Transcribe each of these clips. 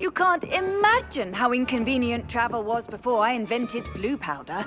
You can't imagine how inconvenient travel was before I invented flu powder.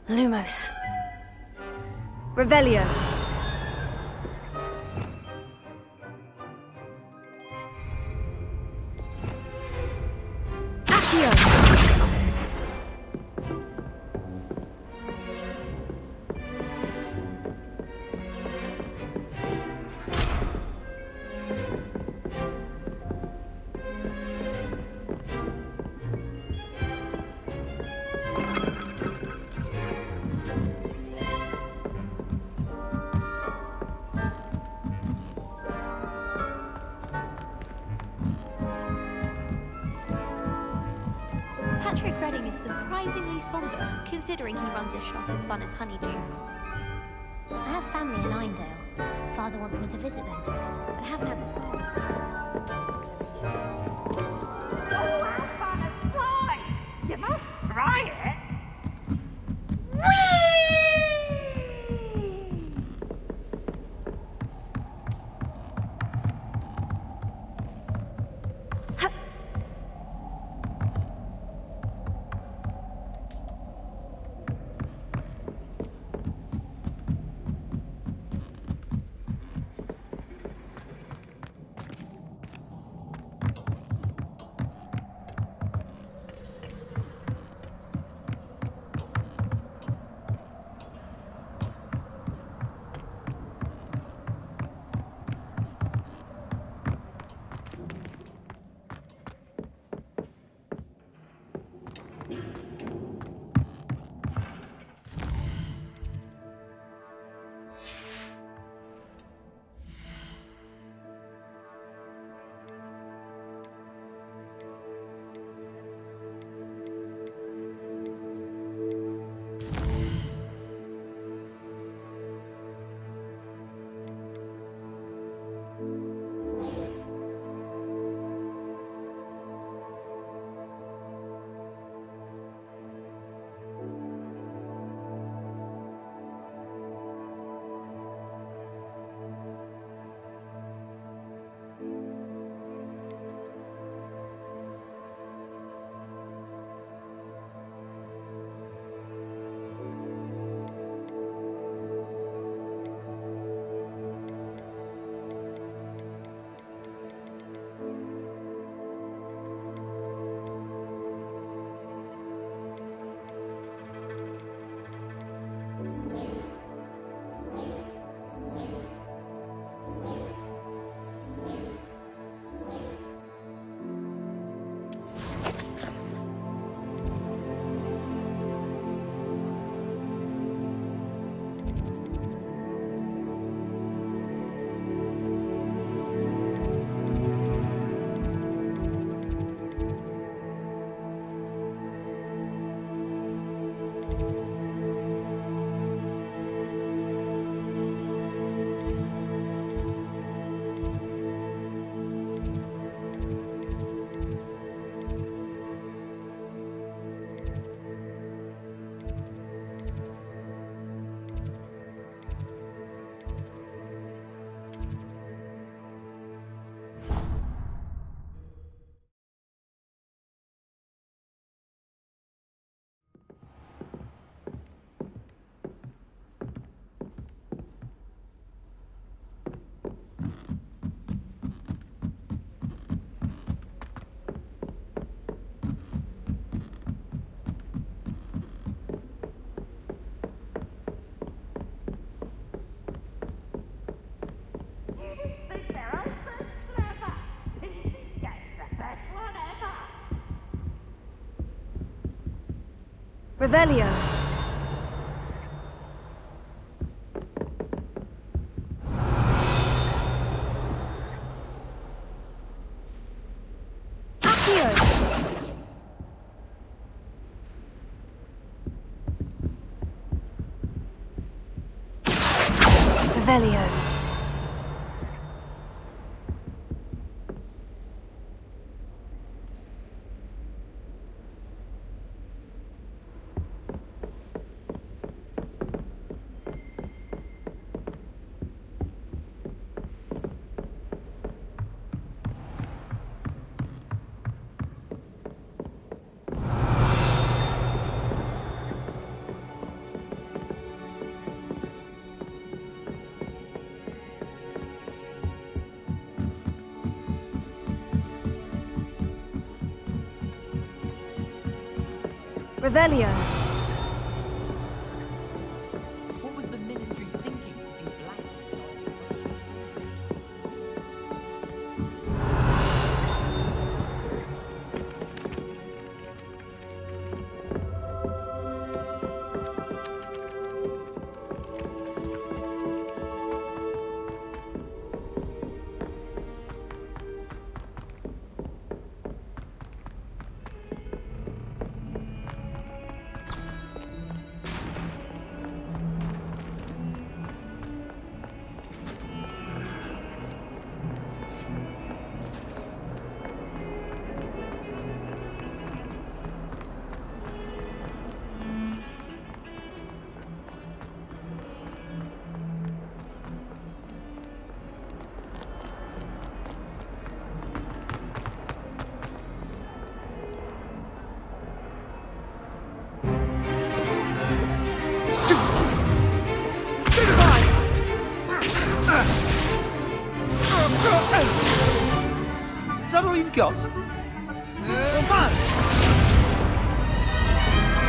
Lumos. Revelio. Accio. Patrick Redding is surprisingly somber, considering he runs a shop as fun as Honeydukes. I have family in Einedale. Father wants me to visit them, but haven't had... Oh, have fun inside! You must try it! Revelio. Accio. Revelio. Revelio. What was the Ministry thinking putting black? Is that all you've got?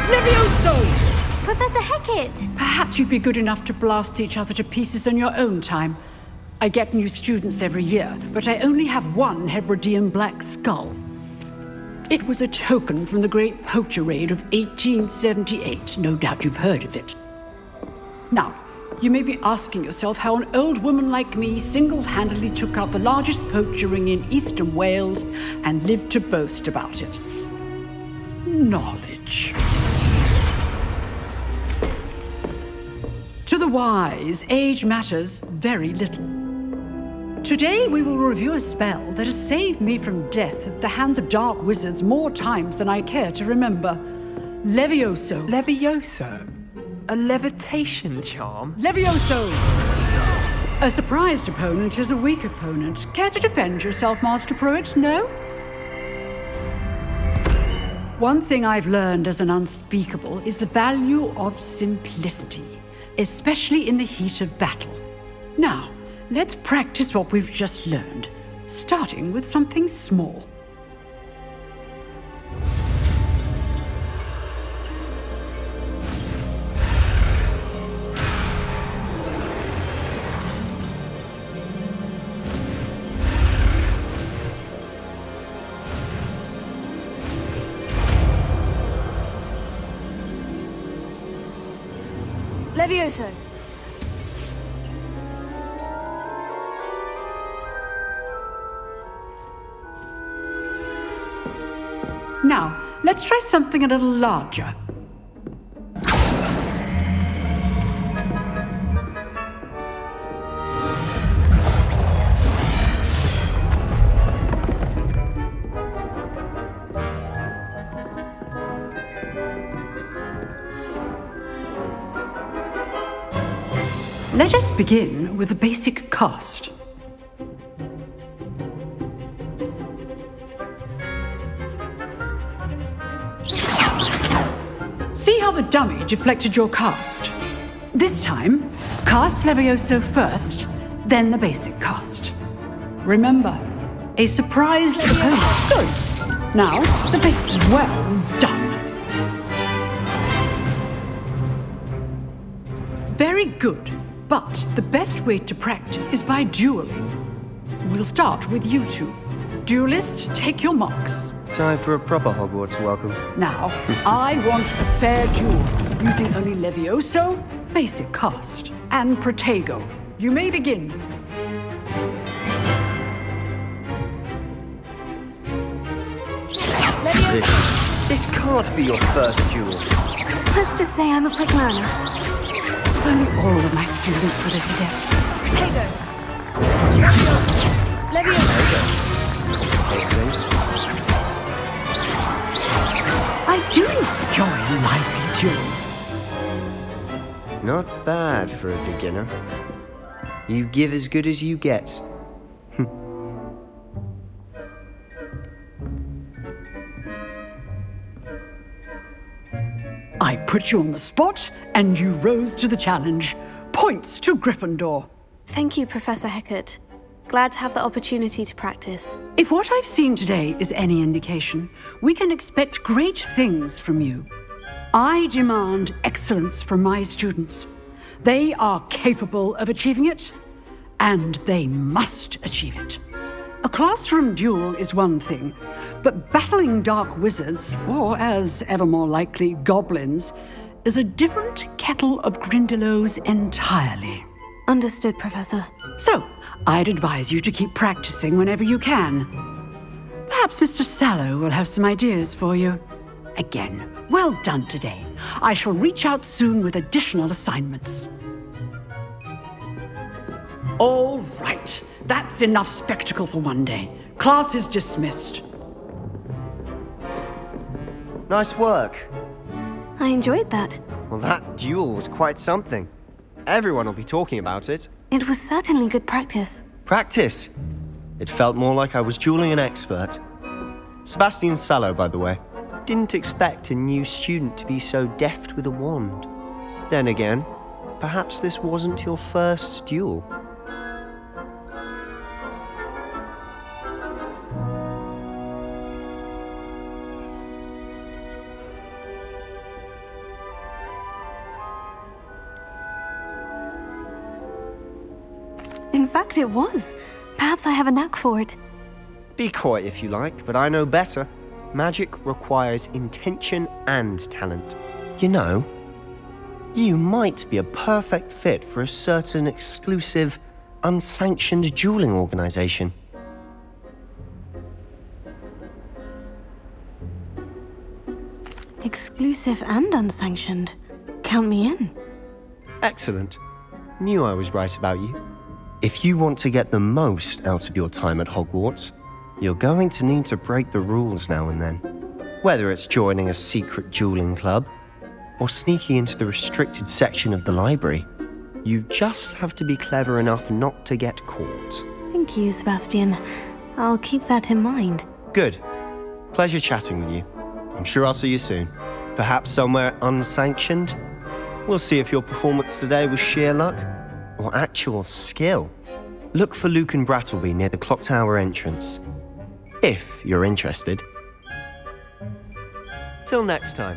Levioso! Professor Hecat! Perhaps you'd be good enough to blast each other to pieces on your own time. I get new students every year, but I only have one Hebridean black skull. It was a token from the Great Poacher Raid of 1878. No doubt you've heard of it. Now, you may be asking yourself how an old woman like me single-handedly took out the largest poacher ring in eastern Wales and lived to boast about it. Knowledge. To the wise, age matters very little. Today we will review a spell that has saved me from death at the hands of dark wizards more times than I care to remember. Levioso. Levioso? A levitation charm? Levioso! A surprised opponent is a weak opponent. Care to defend yourself, Master Pruitt? No? One thing I've learned as an unspeakable is the value of simplicity, especially in the heat of battle. Now, let's practice what we've just learned, starting with something small. Levioso. Now, let's try something a little larger. Let us begin with the basic cast. See how the dummy deflected your cast? This time, cast Levioso first, then the basic cast. Remember, a surprised opponent. Good. Now, the basic. Well done. Very good. But the best way to practice is by dueling. We'll start with you two. Duelists, take your marks. Time for a proper Hogwarts welcome. Now, I want a fair duel, using only Levioso, basic cast, and Protego. You may begin. This can't be your first duel. Let's just say I'm a quick learner. If only all of my students were this adept. Protego! Leviosa! Those things. I do enjoy a lively duel. Not bad for a beginner. You give as good as you get. I put you on the spot, and you rose to the challenge. Points to Gryffindor. Thank you, Professor Hecat. Glad to have the opportunity to practice. If what I've seen today is any indication, we can expect great things from you. I demand excellence from my students. They are capable of achieving it, and they must achieve it. A classroom duel is one thing, but battling dark wizards, or as ever more likely, goblins, is a different kettle of Grindylows entirely. Understood, Professor. So, I'd advise you to keep practicing whenever you can. Perhaps Mr. Sallow will have some ideas for you. Again, well done today. I shall reach out soon with additional assignments. All right. That's enough spectacle for one day. Class is dismissed. Nice work. I enjoyed that. Well, that duel was quite something. Everyone will be talking about it. It was certainly good practice. Practice. It felt more like I was dueling an expert. Sebastian Sallow, by the way. Didn't expect a new student to be so deft with a wand. Then again, perhaps this wasn't your first duel. In fact, it was. Perhaps I have a knack for it. Be coy if you like, but I know better. Magic requires intention and talent. You know, you might be a perfect fit for a certain exclusive, unsanctioned dueling organization. Exclusive and unsanctioned. Count me in. Excellent. Knew I was right about you. If you want to get the most out of your time at Hogwarts, you're going to need to break the rules now and then. Whether it's joining a secret dueling club, or sneaking into the restricted section of the library, you just have to be clever enough not to get caught. Thank you, Sebastian. I'll keep that in mind. Good. Pleasure chatting with you. I'm sure I'll see you soon. Perhaps somewhere unsanctioned? We'll see if your performance today was sheer luck or actual skill. Look for Luke and Brattleby near the clock tower entrance, if you're interested. Till next time.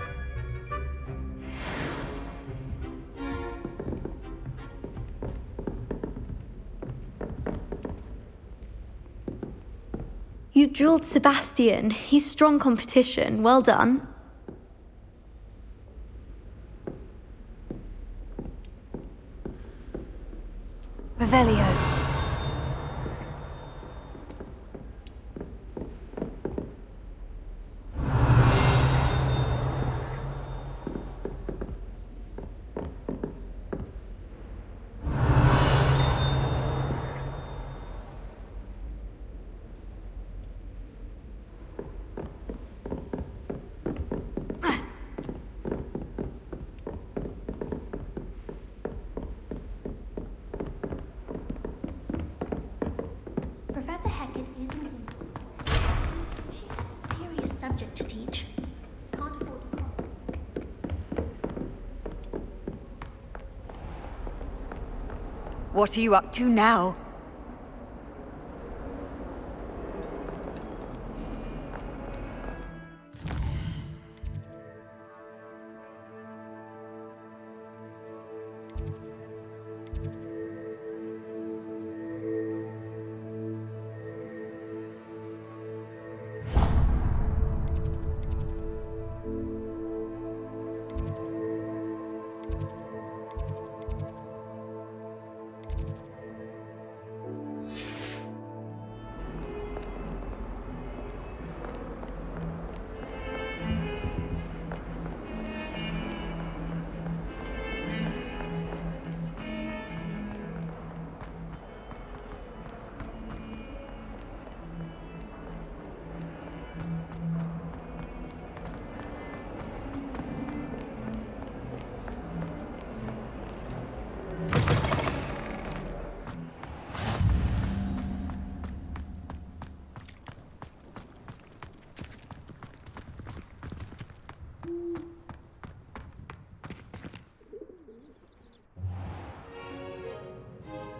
You dueled Sebastian. He's strong competition. Well done. Revelio. Professor Hecat isn't. She has a serious subject to teach. Can't afford to. What are you up to now?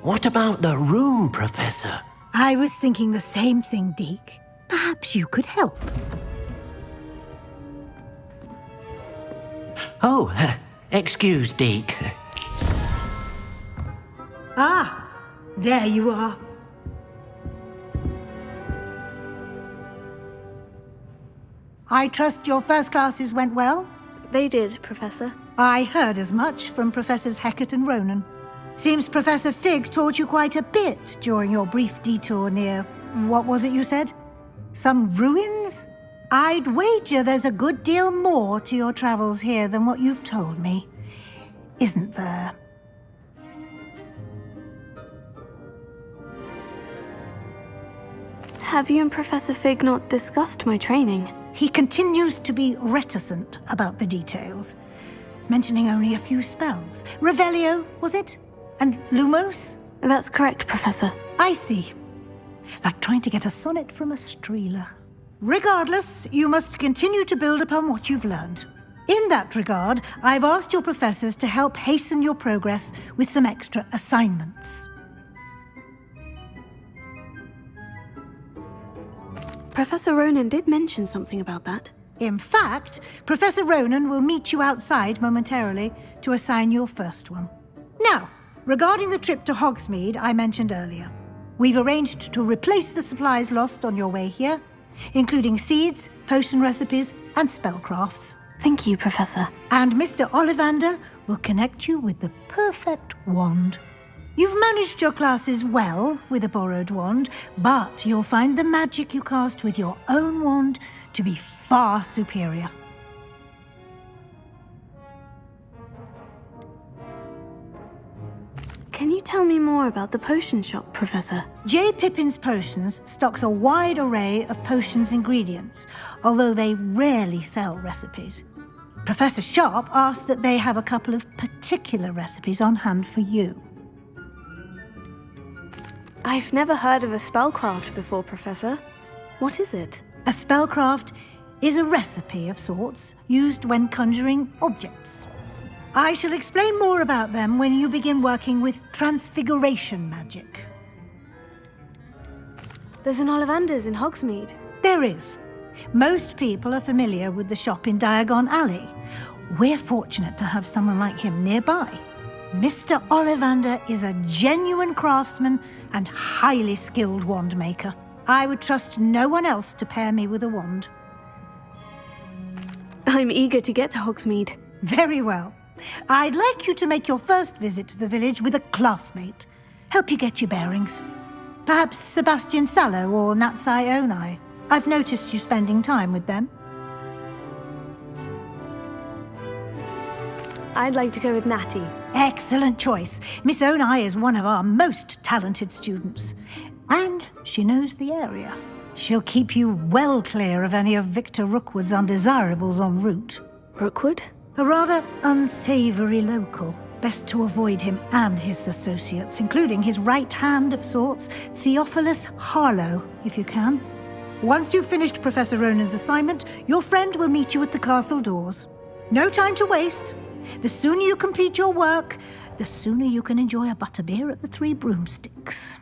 What about the room, Professor? I was thinking the same thing, Deke. Perhaps you could help. Oh, excuse, Deke. Ah, there you are. I trust your first classes went well? They did, Professor. I heard as much from Professors Hecat and Ronan. Seems Professor Fig taught you quite a bit during your brief detour near... what was it you said? Some ruins? I'd wager there's a good deal more to your travels here than what you've told me. Isn't there? Have you and Professor Fig not discussed my training? He continues to be reticent about the details, mentioning only a few spells. Revelio, was it? And Lumos? That's correct, Professor. I see. Like trying to get a sonnet from a streeler. Regardless, you must continue to build upon what you've learned. In that regard, I've asked your professors to help hasten your progress with some extra assignments. Professor Ronan did mention something about that. In fact, Professor Ronan will meet you outside momentarily to assign your first one. Now, regarding the trip to Hogsmeade I mentioned earlier, we've arranged to replace the supplies lost on your way here, including seeds, potion recipes, and spellcrafts. Thank you, Professor. And Mr. Ollivander will connect you with the perfect wand. You've managed your classes well with a borrowed wand, but you'll find the magic you cast with your own wand to be far superior. Can you tell me more about the potion shop, Professor? J. Pippin's Potions stocks a wide array of potions ingredients, although they rarely sell recipes. Professor Sharp asked that they have a couple of particular recipes on hand for you. I've never heard of a spellcraft before, Professor. What is it? A spellcraft is a recipe of sorts used when conjuring objects. I shall explain more about them when you begin working with transfiguration magic. There's an Ollivander's in Hogsmeade. There is. Most people are familiar with the shop in Diagon Alley. We're fortunate to have someone like him nearby. Mr. Ollivander is a genuine craftsman and highly skilled wand maker. I would trust no one else to pair me with a wand. I'm eager to get to Hogsmeade. Very well. I'd like you to make your first visit to the village with a classmate. Help you get your bearings. Perhaps Sebastian Sallow or Natsai Onai. I've noticed you spending time with them. I'd like to go with Natty. Excellent choice. Miss Onai is one of our most talented students. And she knows the area. She'll keep you well clear of any of Victor Rookwood's undesirables en route. Rookwood? A rather unsavory local. Best to avoid him and his associates, including his right hand of sorts, Theophilus Harlow, if you can. Once you've finished Professor Ronan's assignment, your friend will meet you at the castle doors. No time to waste. The sooner you complete your work, the sooner you can enjoy a butterbeer at the Three Broomsticks.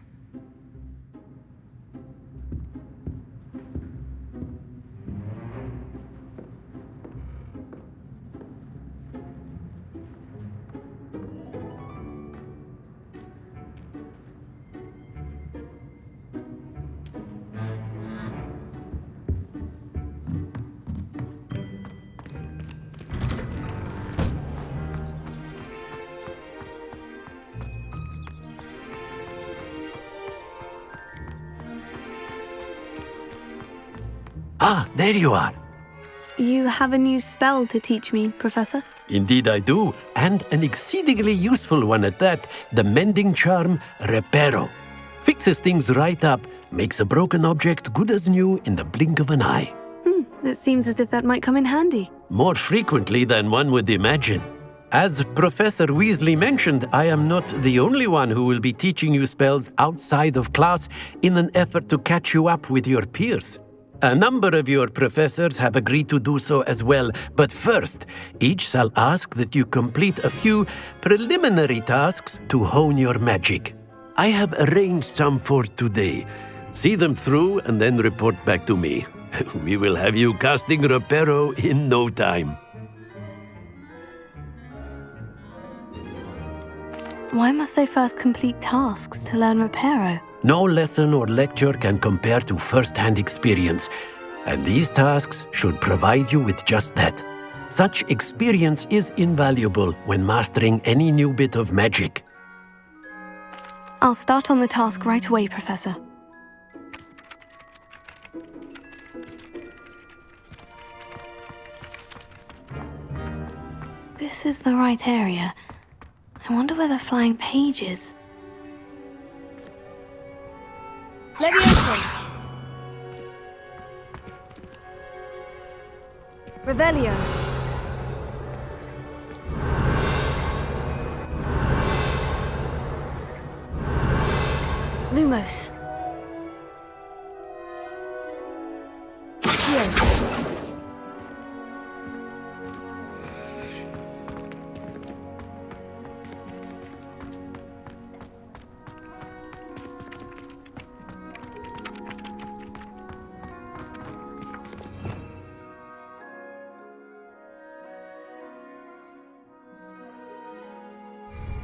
Ah, there you are. You have a new spell to teach me, Professor? Indeed I do, and an exceedingly useful one at that, the mending charm Reparo. Fixes things right up, makes a broken object good as new in the blink of an eye. It seems as if that might come in handy. More frequently than one would imagine. As Professor Weasley mentioned, I am not the only one who will be teaching you spells outside of class in an effort to catch you up with your peers. A number of your professors have agreed to do so as well, but first, each shall ask that you complete a few preliminary tasks to hone your magic. I have arranged some for today. See them through and then report back to me. We will have you casting Reparo in no time. Why must I first complete tasks to learn Reparo? No lesson or lecture can compare to first-hand experience, and these tasks should provide you with just that. Such experience is invaluable when mastering any new bit of magic. I'll start on the task right away, Professor. This is the right area. I wonder where the flying page is. Leviosa! Revelio! Lumos. Here.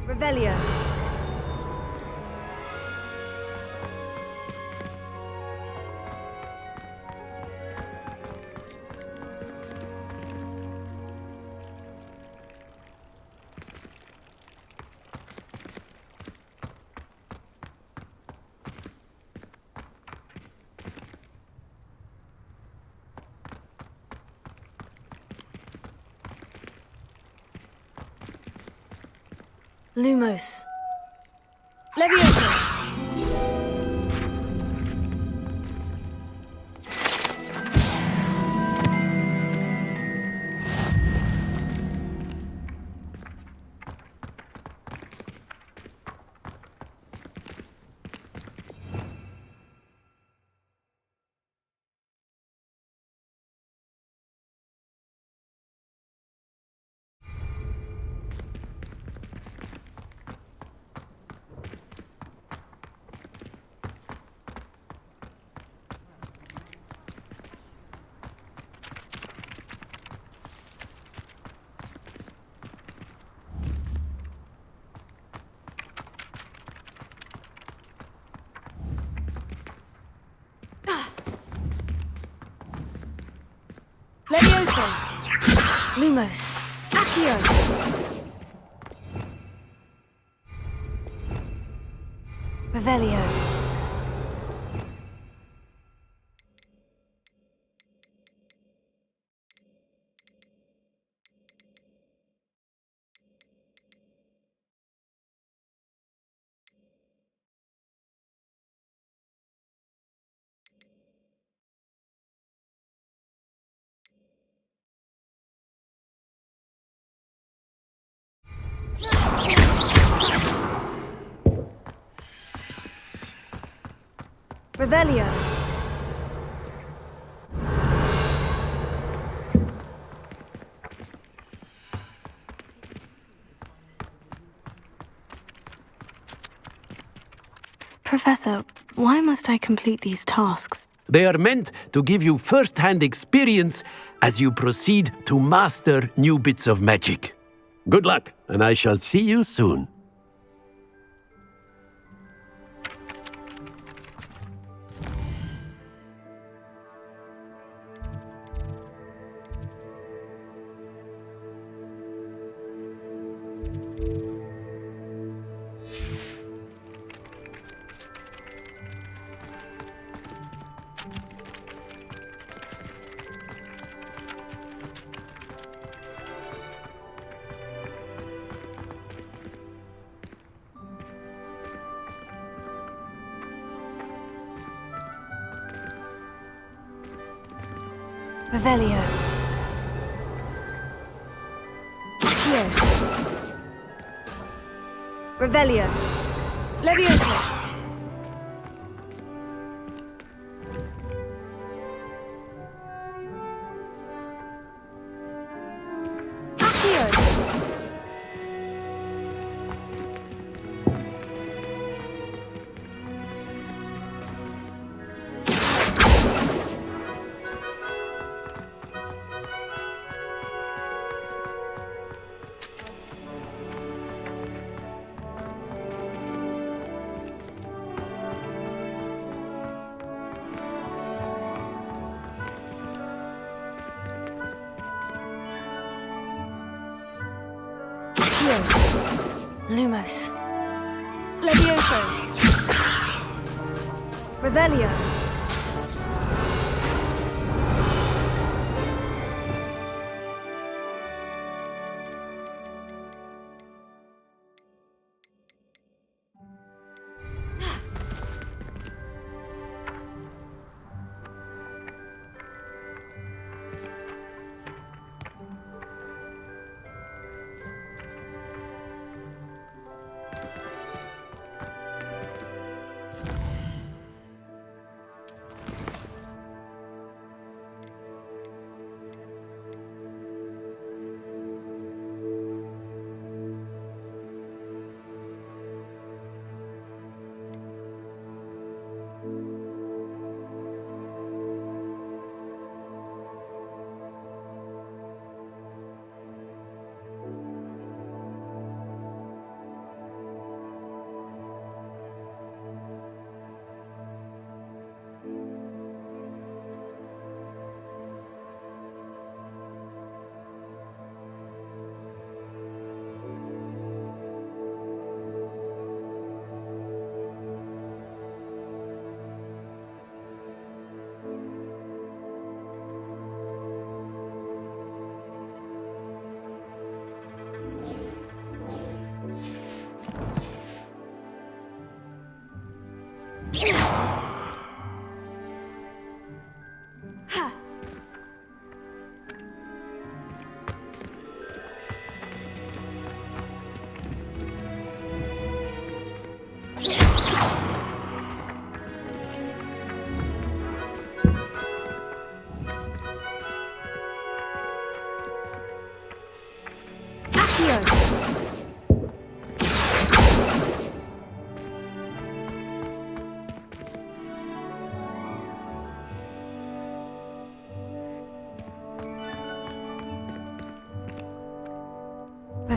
Revelio. Lumos. Leviosa! Leviosa! Lumos. Accio! Revelio. Revelio! Professor, why must I complete these tasks? They are meant to give you first-hand experience as you proceed to master new bits of magic. Good luck, and I shall see you soon. Revelio. Accio! Revelio! Leviosa! Accio! Lumos. Levioso. Revelio.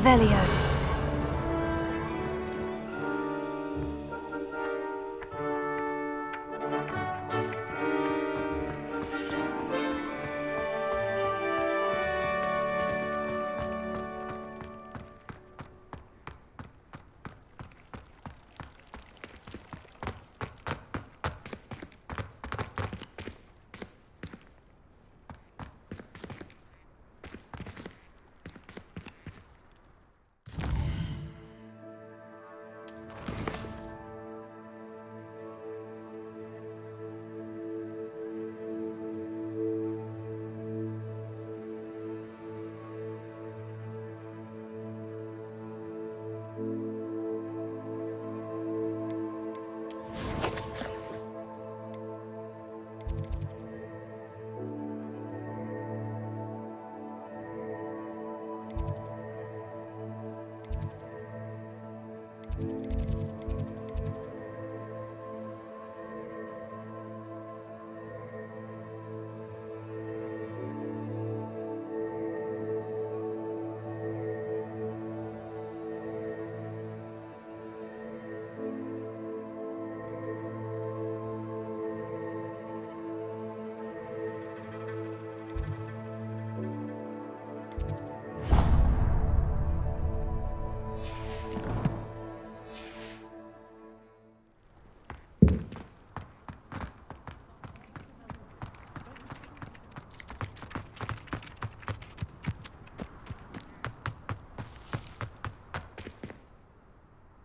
Revelio.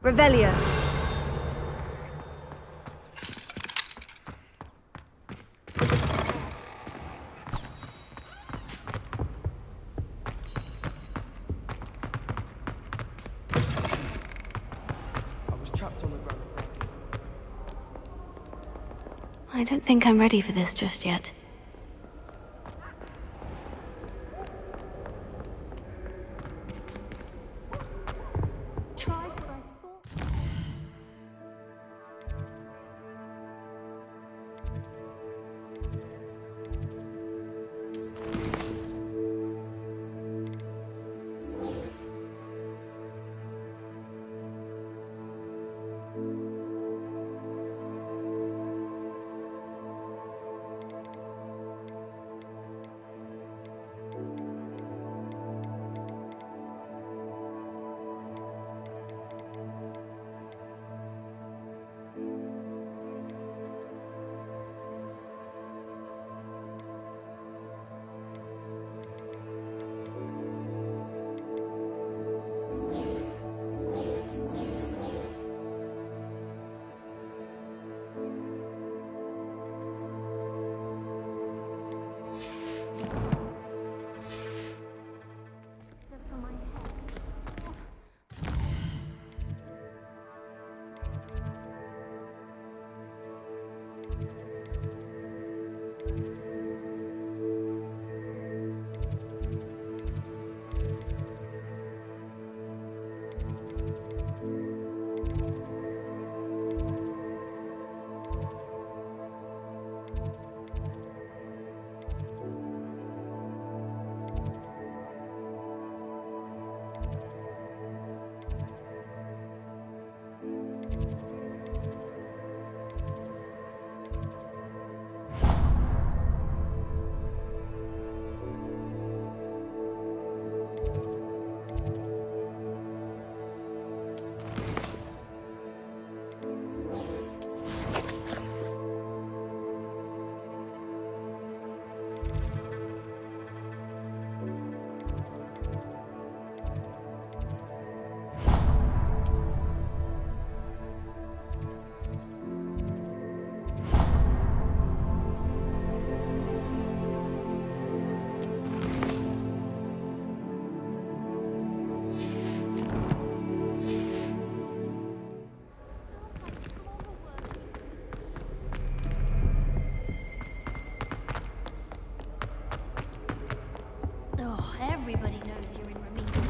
Revelio. I don't think I'm ready for this just yet. everybody knows you're in remedial.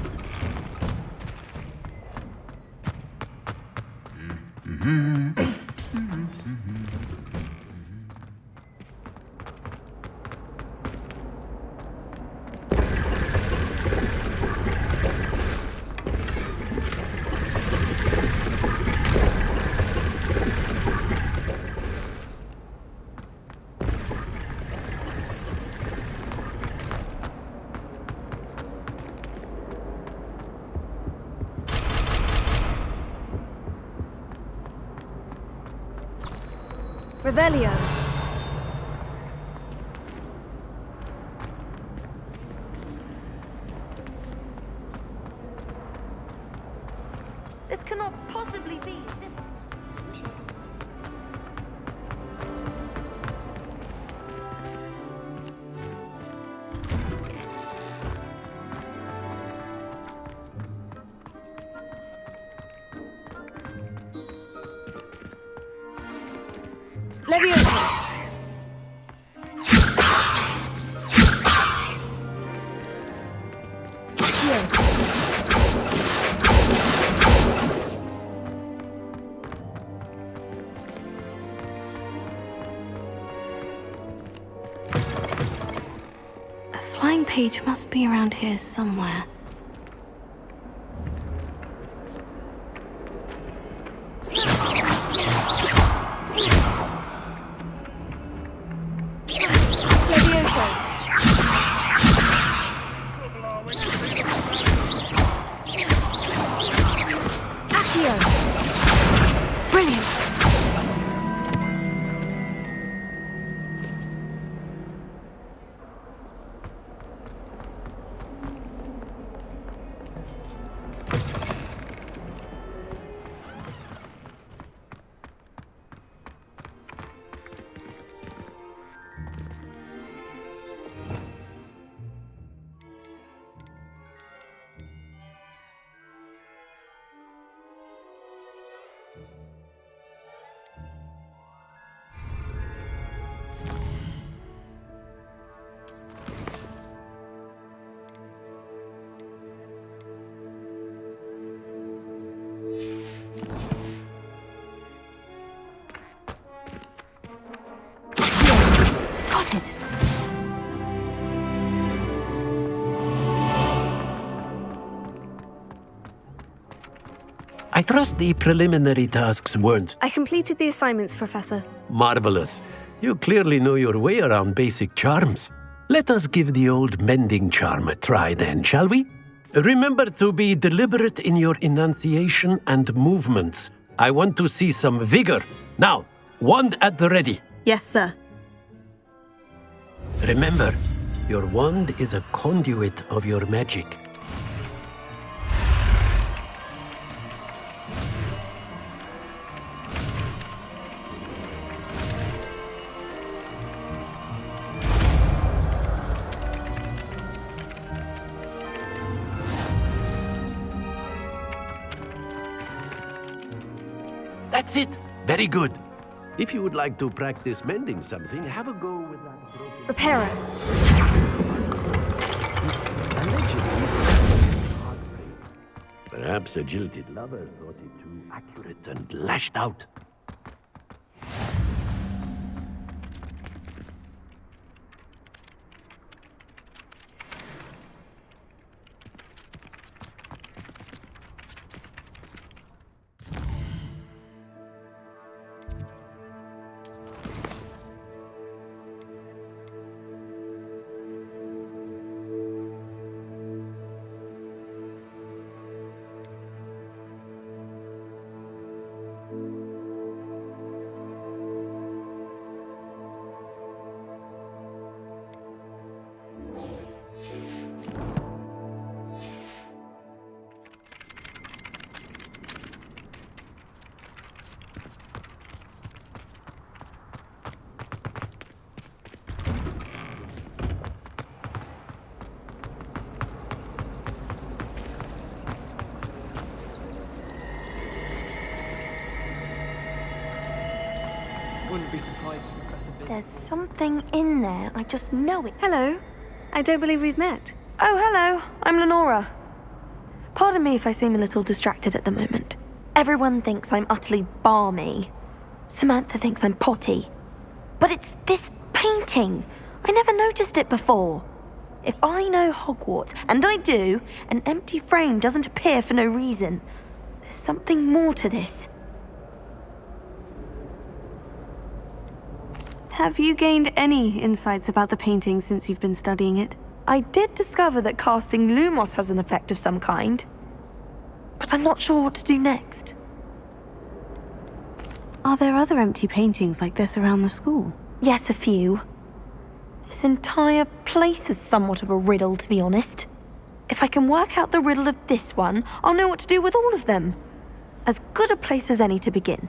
Revelio. This cannot possibly be. Leviosa. A flying page must be around here somewhere. I trust the preliminary tasks weren't I completed the assignments, Professor. marvelous. You clearly know your way around basic charms. Let us give the old mending charm a try then, shall we? Remember to be deliberate in your enunciation and movements. I want to see some vigor. Now, wand at the ready. Yes, sir. Remember, your wand is a conduit of your magic. That's it. Very good. If you would like to practice mending something, have a go with that broken... Reparo. Perhaps a jilted lover thought it too accurate and lashed out. Wouldn't be surprised if Professor There's something in there. I just know it. Hello. I don't believe we've met. Oh, hello. I'm Lenora. Pardon me if I seem a little distracted at the moment. Everyone thinks I'm utterly balmy. Samantha thinks I'm potty. But it's this painting. I never noticed it before. If I know Hogwarts, and I do, an empty frame doesn't appear for no reason. There's something more to this. Have you gained any insights about the painting since you've been studying it? I did discover that casting Lumos has an effect of some kind. But I'm not sure what to do next. Are there other empty paintings like this around the school? Yes, a few. This entire place is somewhat of a riddle, to be honest. If I can work out the riddle of this one, I'll know what to do with all of them. As good a place as any to begin.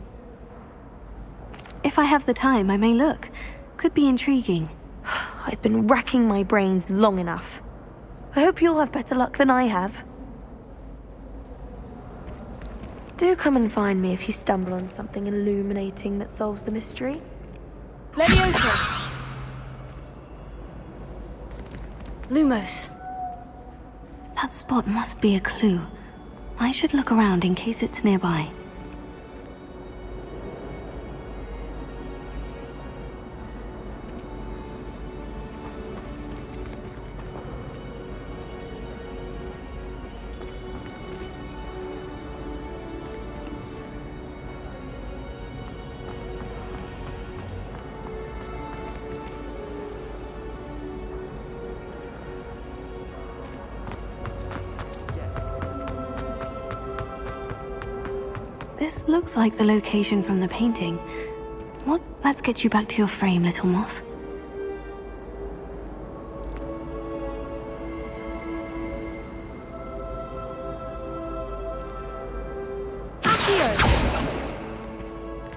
If I have the time, I may look. Could be intriguing. I've been racking my brains long enough. I hope you'll have better luck than I have. Do come and find me if you stumble on something illuminating that solves the mystery. Leviosa! Lumos. That spot must be a clue. I should look around in case it's nearby. This looks like the location from the painting. What? Let's get you back to your frame, little moth.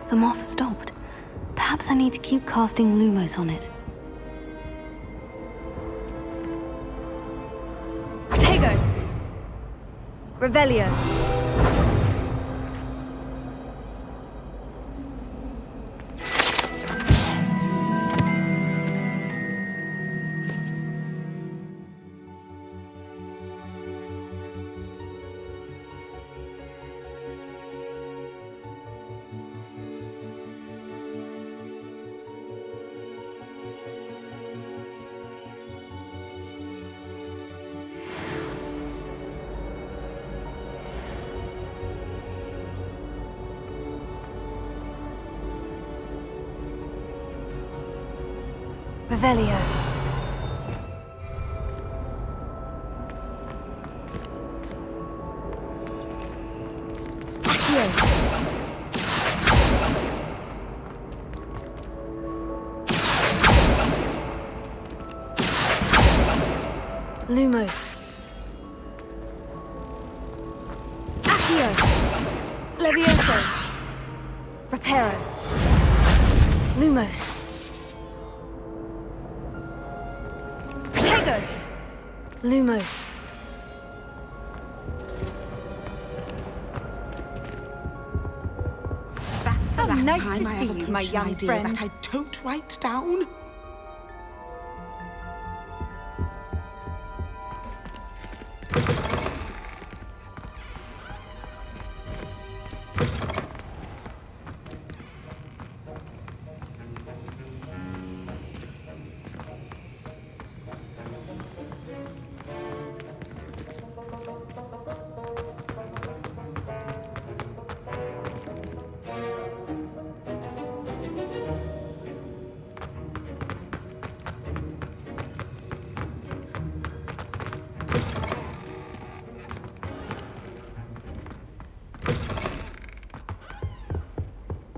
The moth stopped. Perhaps I need to keep casting Lumos on it. Protego! Revelio! Revelio. Lumos. Accio. Levioso. Reparo. Lumos. Protego. Lumos. That's the last nice time to I see ever you, my pitched young an idea friend. that I don't write down.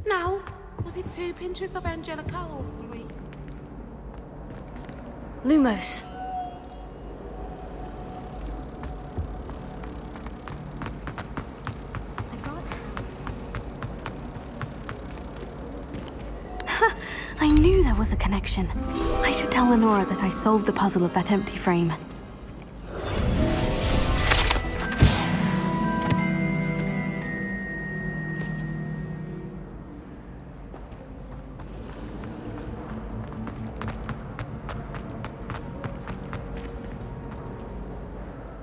Now, was it 2 pinches of Angelica or 3? Lumos. I knew there was a connection. I should tell Lenora that I solved the puzzle of that empty frame.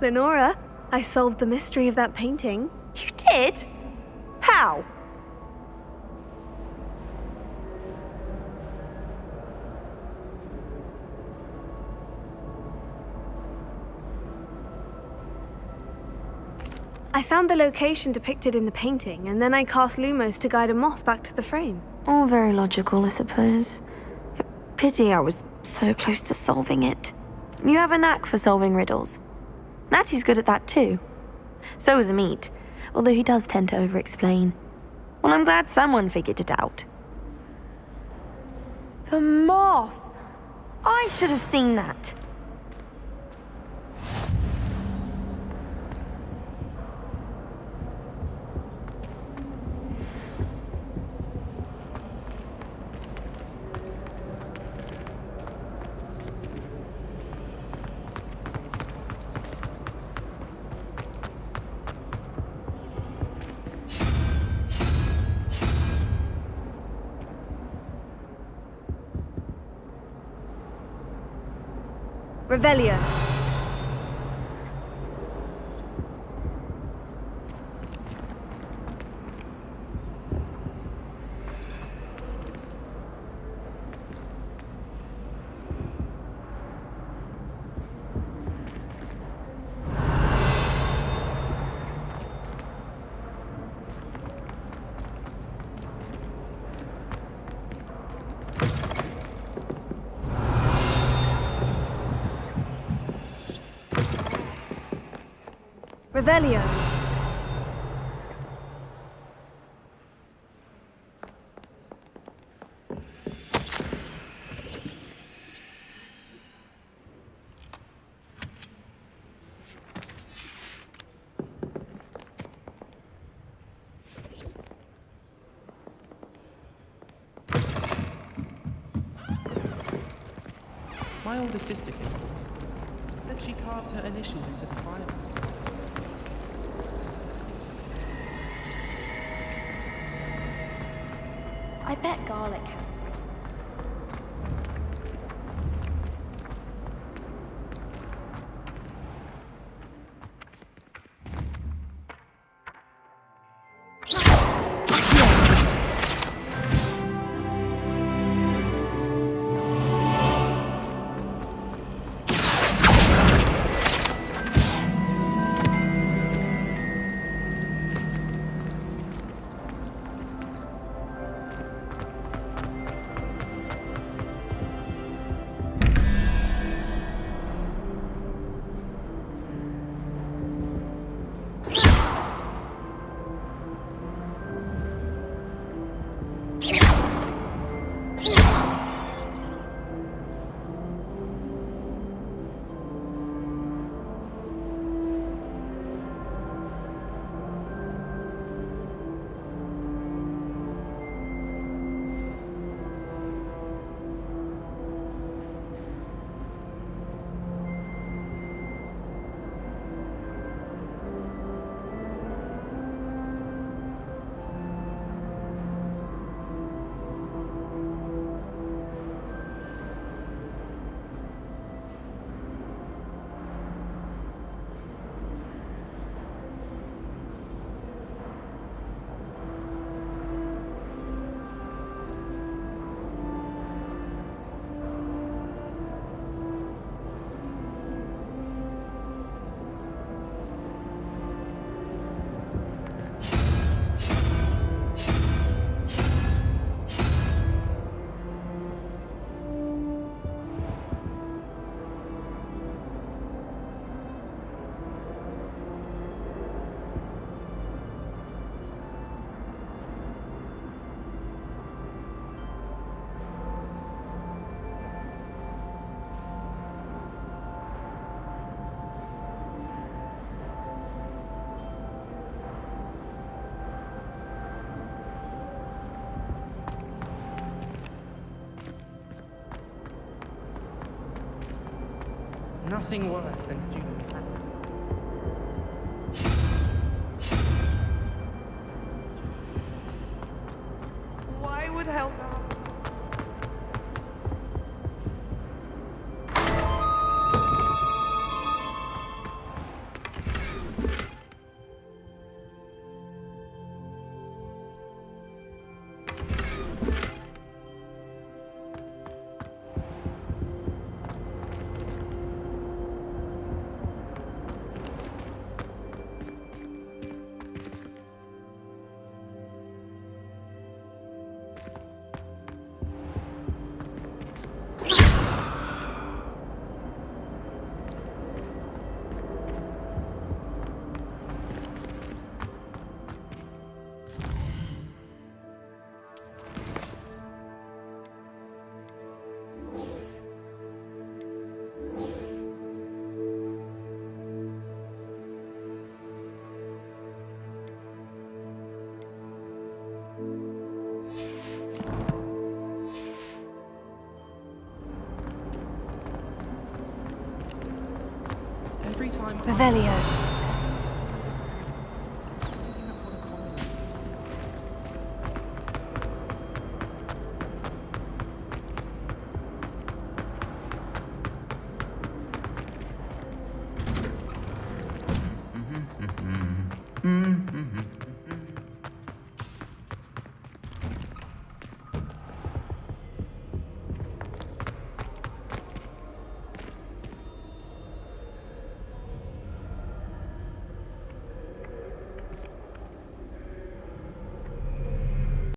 Lenora, I solved the mystery of that painting. You did? How? I found the location depicted in the painting, and then I cast Lumos to guide a moth back to the frame. All very logical, I suppose. Pity I was so close to solving it. You have a knack for solving riddles. Natty's good at that too. So is Amit, although he does tend to over-explain. Well, I'm glad someone figured it out. The moth! I should have seen that. Revelio. Revelio. My older sister came. Then she carved her initials into the fire. I bet garlic has. Nothing worse than student panic. Why would Helga? time. Revelio.